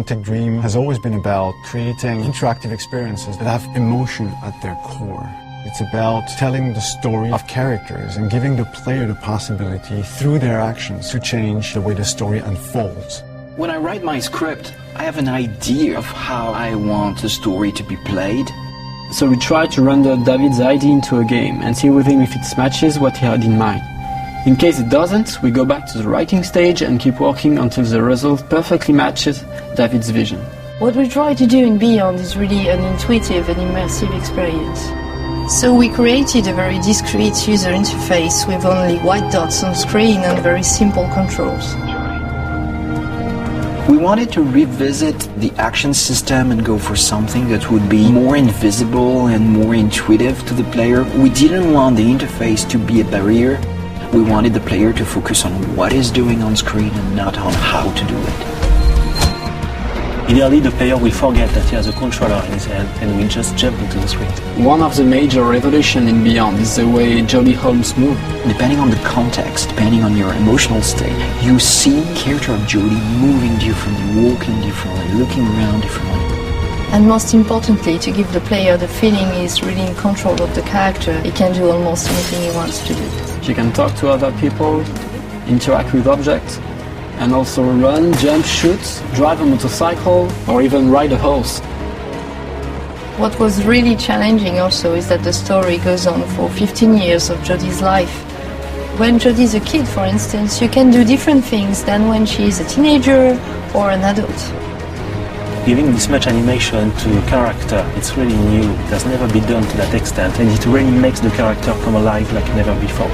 Quantic Dream has always been about creating interactive experiences that have emotion at their core. It's about telling the story of characters and giving the player the possibility, through their actions, to change the way the story unfolds. When I write my script, I have an idea of how I want the story to be played. So we try to render David's idea into a game and see with him if it matches what he had in mind. In case it doesn't, we go back to the writing stage and keep working until the result perfectly matches David's vision. What we try to do in Beyond is really an intuitive and immersive experience. So we created a very discreet user interface with only white dots on screen and very simple controls. We wanted to revisit the action system and go for something that would be more invisible and more intuitive to the player. We didn't want the interface to be a barrier. We wanted the player to focus on what he's doing on screen and not on how to do it. Ideally, the player will forget that he has a controller in his hand and will just jump into the screen. One of the major revolutions in Beyond is the way Jodie Holmes moves. Depending on the context, depending on your emotional state, you see the character of Jodie moving differently, walking differently, looking around differently. And most importantly, to give the player the feeling he's really in control of the character, he can do almost anything he wants to do. She can talk to other people, interact with objects, and also run, jump, shoot, drive a motorcycle, or even ride a horse. What was really challenging also is that the story goes on for 15 years of Jodie's life. When Jodie's a kid, for instance, you can do different things than when she's a teenager or an adult. Giving this much animation to a character, it's really new. It has never been done to that extent, and it really makes the character come alive like never before.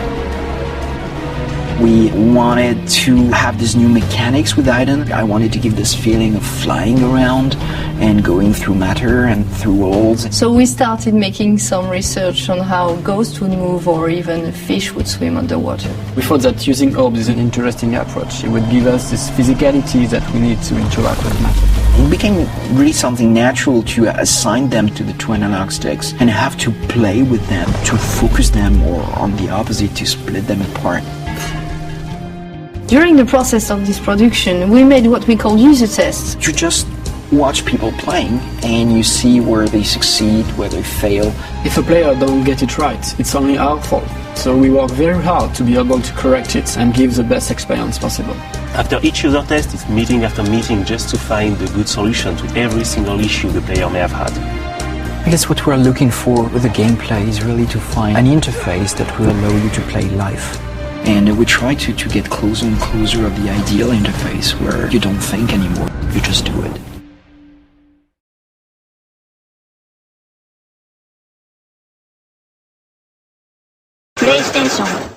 We wanted to have these new mechanics with Aiden. I wanted to give this feeling of flying around and going through matter and through worlds. So we started making some research on how ghosts would move or even fish would swim underwater. We thought that using orbs is an interesting approach. It would give us this physicality that we need to interact with matter. It became really something natural to assign them to the two analog sticks and have to play with them, to focus them, or on the opposite, to split them apart. During the process of this production, we made what we call user tests. You just watch people playing and you see where they succeed, where they fail. If a player don't get it right, it's only our fault. So we work very hard to be able to correct it and give the best experience possible. After each user test, it's meeting after meeting just to find the good solution to every single issue the player may have had. I guess what we're looking for with the gameplay is really to find an interface that will allow you to play live. And we try to get closer and closer of the ideal interface where you don't think anymore, you just do it. PlayStation